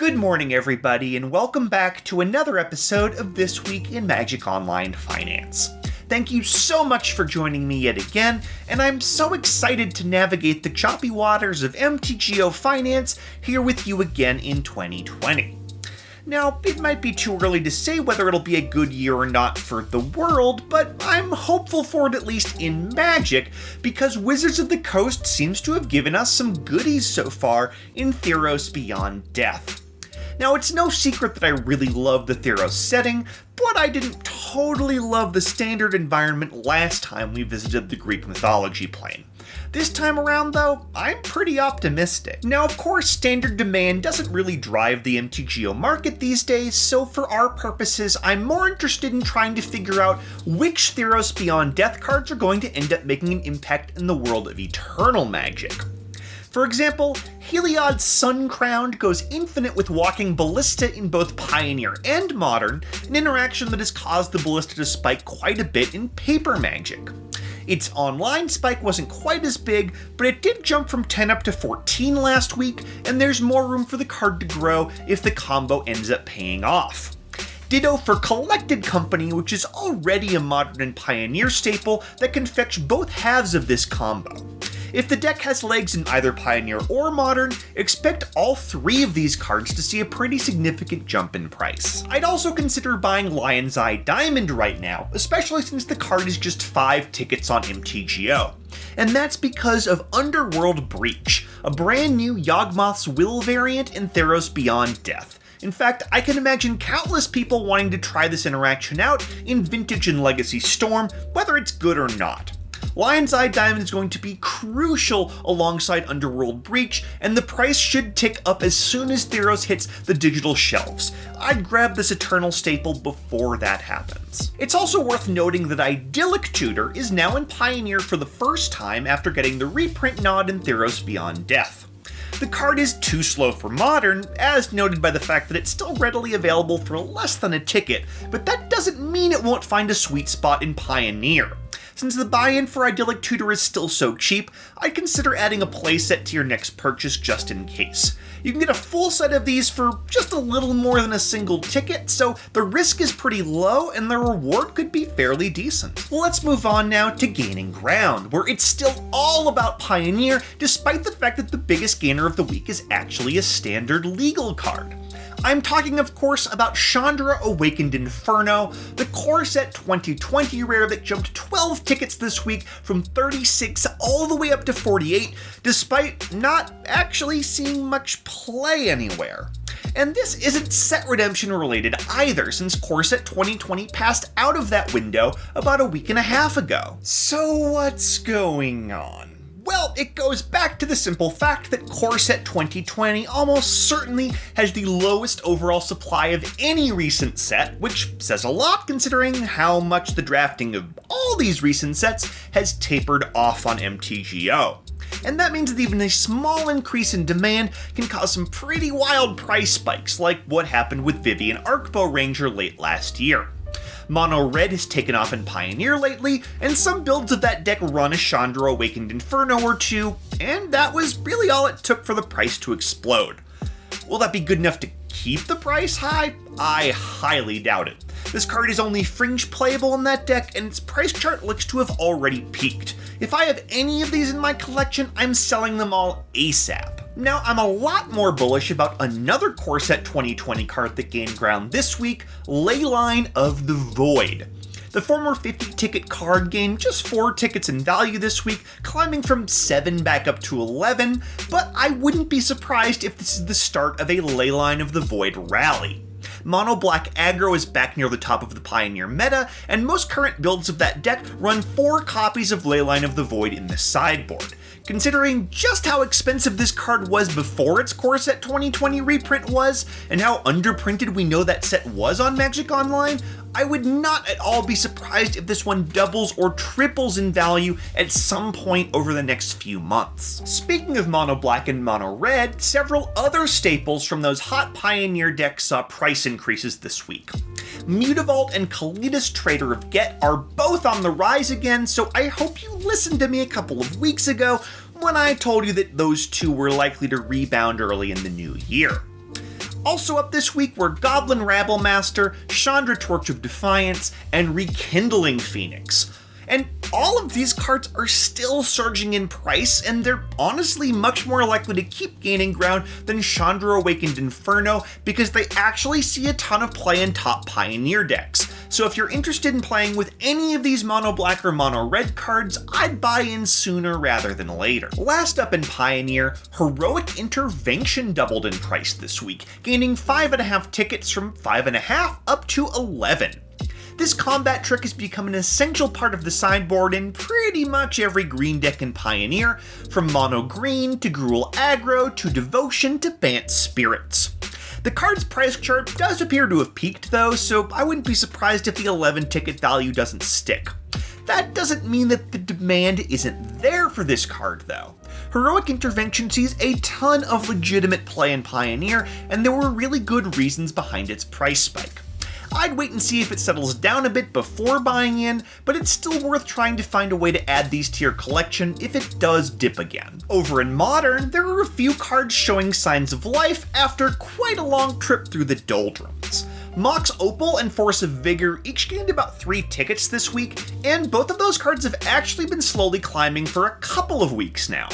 Good morning, everybody, and welcome back to another episode of This Week in Magic Online Finance. Thank you so much for joining me yet again, and I'm so excited to navigate the choppy waters of MTGO finance here with you again in 2020. Now, it might be too early to say whether it'll be a good year or not for the world, but I'm hopeful for it at least in Magic, because Wizards of the Coast seems to have given us some goodies so far in Theros Beyond Death. Now, it's no secret that I really love the Theros setting, but I didn't totally love the standard environment last time we visited the Greek mythology plane. This time around, though, I'm pretty optimistic. Now, of course, standard demand doesn't really drive the MTGO market these days, so for our purposes, I'm more interested in trying to figure out which Theros Beyond Death cards are going to end up making an impact in the world of Eternal Magic. For example, Heliod's Sun-Crowned goes infinite with Walking Ballista in both Pioneer and Modern, an interaction that has caused the Ballista to spike quite a bit in Paper Magic. Its online spike wasn't quite as big, but it did jump from 10 up to 14 last week, and there's more room for the card to grow if the combo ends up paying off. Ditto for Collected Company, which is already a Modern and Pioneer staple that can fetch both halves of this combo. If the deck has legs in either Pioneer or Modern, expect all three of these cards to see a pretty significant jump in price. I'd also consider buying Lion's Eye Diamond right now, especially since the card is just 5 tickets on MTGO. And that's because of Underworld Breach, a brand new Yawgmoth's Will variant in Theros Beyond Death. In fact, I can imagine countless people wanting to try this interaction out in Vintage and Legacy Storm, whether it's good or not. Lion's Eye Diamond is going to be crucial alongside Underworld Breach, and the price should tick up as soon as Theros hits the digital shelves. I'd grab this Eternal staple before that happens. It's also worth noting that Idyllic Tutor is now in Pioneer for the first time after getting the reprint nod in Theros Beyond Death. The card is too slow for Modern, as noted by the fact that it's still readily available for less than a ticket, but that doesn't mean it won't find a sweet spot in Pioneer. Since the buy-in for Idyllic Tutor is still so cheap, I'd consider adding a playset to your next purchase just in case. You can get a full set of these for just a little more than a single ticket, so the risk is pretty low and the reward could be fairly decent. Let's move on now to Gaining Ground, where it's still all about Pioneer, despite the fact that the biggest gainer of the week is actually a standard legal card. I'm talking, of course, about CHANDRA Awakened Inferno, the core set 2020 rare that jumped 12 tickets this week from 36 all the way up to 48, despite not actually seeing much play anywhere. And this isn't set redemption related either, since core set 2020 passed out of that window about a week and a half ago. So what's going on? Well, it goes back to the simple fact that core set 2020 almost certainly has the lowest overall supply of any recent set, which says a lot considering how much the drafting of all these recent sets has tapered off on MTGO. And that means that even a small increase in demand can cause some pretty wild price spikes, like what happened with Vivian Arcbow Ranger late last year. Mono Red has taken off in Pioneer lately, and some builds of that deck run a CHANDRA Awakened Inferno or two, and that was really all it took for the price to explode. Will that be good enough to keep the price high? I highly doubt it. This card is only fringe playable in that deck, and its price chart looks to have already peaked. If I have any of these in my collection, I'm selling them all ASAP. Now, I'm a lot more bullish about another core set 2020 card that gained ground this week, Leyline of the Void. The former 50-ticket card gained just 4 tickets in value this week, climbing from 7 back up to 11, but I wouldn't be surprised if this is the start of a Leyline of the Void rally. Mono Black Aggro is back near the top of the Pioneer meta, and most current builds of that deck run 4 copies of Leyline of the Void in the sideboard. Considering just how expensive this card was before its core set 2020 reprint was, and how underprinted we know that set was on Magic Online, I would not at all be surprised if this one doubles or triples in value at some point over the next few months. Speaking of Mono Black and Mono Red, several other staples from those hot Pioneer decks saw price increases this week. Mutavault and Kalidas Trader of Get are both on the rise again, so I hope you listened to me a couple of weeks ago when I told you that those two were likely to rebound early in the new year. Also up this week were Goblin Rabblemaster, CHANDRA Torch of Defiance, and Rekindling Phoenix. And all of these cards are still surging in price, and they're honestly much more likely to keep gaining ground than CHANDRA Awakened Inferno because they actually see a ton of play in top Pioneer decks. So if you're interested in playing with any of these mono black or mono red cards, I'd buy in sooner rather than later. Last up in Pioneer, Heroic Intervention doubled in price this week, gaining 5.5 tickets from 5.5 up to 11. This combat trick has become an essential part of the sideboard in pretty much every green deck in Pioneer, from mono green to Gruul aggro to Devotion to Bant Spirits. The card's price chart does appear to have peaked though, so I wouldn't be surprised if the 11 ticket value doesn't stick. That doesn't mean that the demand isn't there for this card though. Heroic Intervention sees a ton of legitimate play in Pioneer, and there were really good reasons behind its price spike. I'd wait and see if it settles down a bit before buying in, but it's still worth trying to find a way to add these to your collection if it does dip again. Over in Modern, there are a few cards showing signs of life after quite a long trip through the doldrums. Mox Opal and Force of Vigor each gained about 3 tickets this week, and both of those cards have actually been slowly climbing for a couple of weeks now.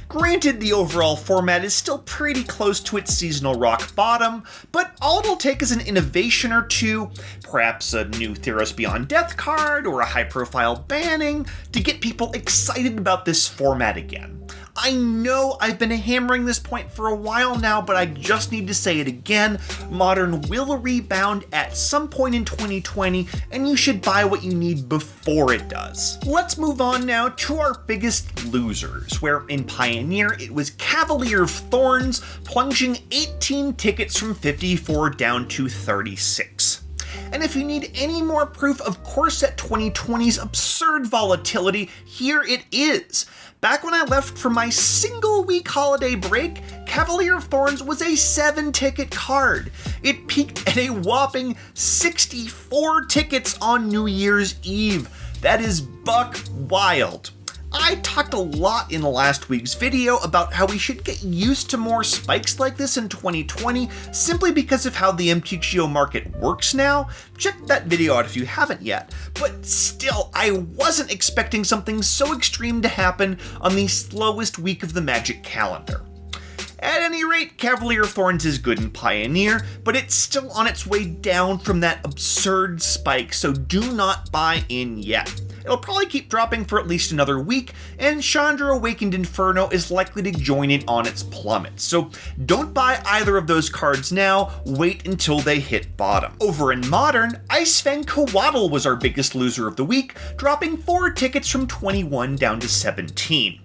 Granted, the overall format is still pretty close to its seasonal rock bottom, but all it'll take is an innovation or two, perhaps a new Theros Beyond Death card or a high-profile banning, to get people excited about this format again. I know I've been hammering this point for a while now, but I just need to say it again. Modern will rebound at some point in 2020, and you should buy what you need before it does. Let's move on now to our biggest losers, where in Pioneer it was Cavalier of Thorns, plunging 18 tickets from 54 down to 36. And if you need any more proof of Core Set 2020's absurd volatility, here it is. Back when I left for my single-week holiday break, Cavalier of Thorns was a 7-ticket card. It peaked at a whopping 64 tickets on New Year's Eve. That is buck wild. I talked a lot in last week's video about how we should get used to more spikes like this in 2020 simply because of how the MTGO market works now. Check that video out if you haven't yet. But still, I wasn't expecting something so extreme to happen on the slowest week of the Magic calendar. At any rate, Cavalier of Thorns is good in Pioneer, but it's still on its way down from that absurd spike, so do not buy in yet. It'll probably keep dropping for at least another week, and CHANDRA Awakened Inferno is likely to join it on its plummet, so don't buy either of those cards now, wait until they hit bottom. Over in Modern, ICE-FANG COATL was our biggest loser of the week, dropping 4 tickets from 21 down to 17.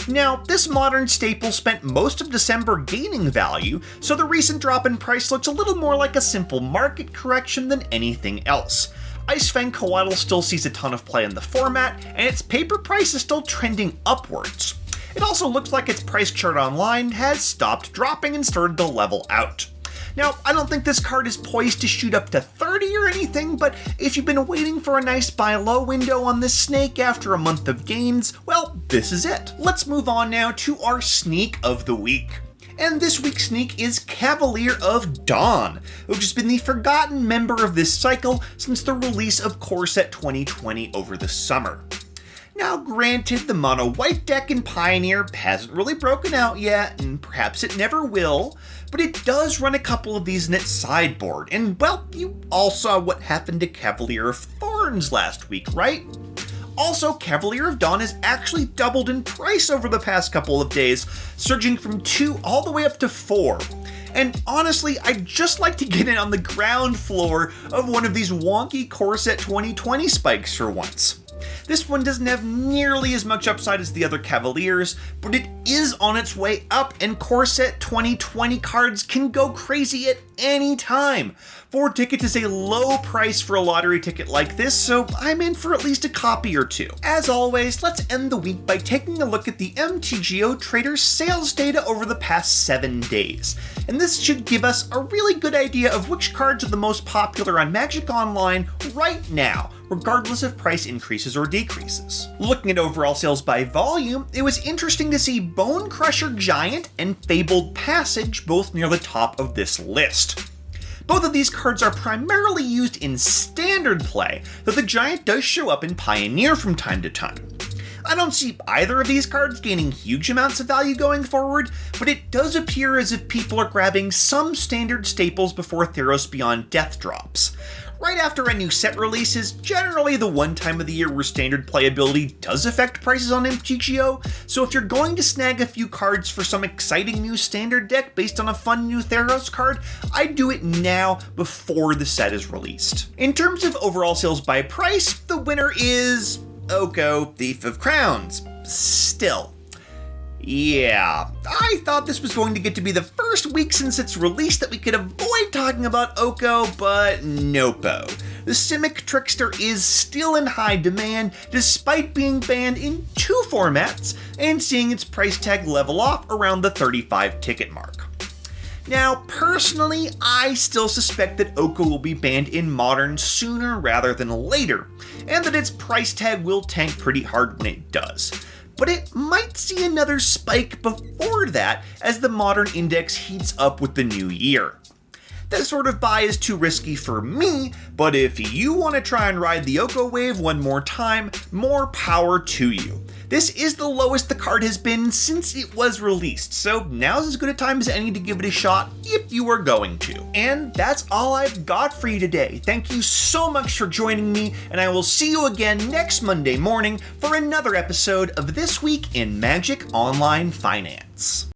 Now, this Modern staple spent most of December gaining value, so the recent drop in price looks a little more like a simple market correction than anything else. ICE-FANG COATL still sees a ton of play in the format, and its paper price is still trending upwards. It also looks like its price chart online has stopped dropping and started to level out. Now, I don't think this card is poised to shoot up to 30 or anything, but if you've been waiting for a nice buy low window on this snake after a month of gains, well, this is it. Let's move on now to our sneak of the week. And this week's sneak is Cavalier of Dawn, which has been the forgotten member of this cycle since the release of Core Set 2020 over the summer. Now granted, the mono white deck in Pioneer hasn't really broken out yet, and perhaps it never will, but it does run a couple of these in its sideboard, and well, you all saw what happened to Cavalier of Thorns last week, right? Also, Cavalier of Dawn has actually doubled in price over the past couple of days, surging from 2 all the way up to 4. And honestly, I'd just like to get in on the ground floor of one of these wonky Core Set 2020 spikes for once. This one doesn't have nearly as much upside as the other Cavaliers, but it is on its way up, and Core Set 2020 cards can go crazy at any time. 4 tickets is a low price for a lottery ticket like this, so I'm in for at least a copy or 2. As always, let's end the week by taking a look at the MTGO Trader sales data over the past 7 days. And this should give us a really good idea of which cards are the most popular on Magic Online right now, regardless of price increases or decreases. Looking at overall sales by volume, it was interesting to see Bone Crusher Giant and Fabled Passage both near the top of this list. Both of these cards are primarily used in standard play, though the Giant does show up in Pioneer from time to time. I don't see either of these cards gaining huge amounts of value going forward, but it does appear as if people are grabbing some standard staples before Theros Beyond Death drops. Right after a new set release is generally the one time of the year where standard playability does affect prices on MTGO, so if you're going to snag a few cards for some exciting new standard deck based on a fun new Theros card, I'd do it now before the set is released. In terms of overall sales by price, the winner is Oko, Thief of Crowns. Still. Yeah, I thought this was going to get to be the first week since its release that we could avoid talking about Oko, but nopo. The Simic Trickster is still in high demand despite being banned in 2 formats and seeing its price tag level off around the 35 ticket mark. Now, personally, I still suspect that Oko will be banned in Modern sooner rather than later, and that its price tag will tank pretty hard when it does. But it might see another spike before that as the Modern Index heats up with the new year. That sort of buy is too risky for me, but if you want to try and ride the Oko wave one more time, more power to you. This is the lowest the card has been since it was released, so now's as good a time as any to give it a shot if you are going to. And that's all I've got for you today. Thank you so much for joining me, and I will see you again next Monday morning for another episode of This Week in Magic Online Finance.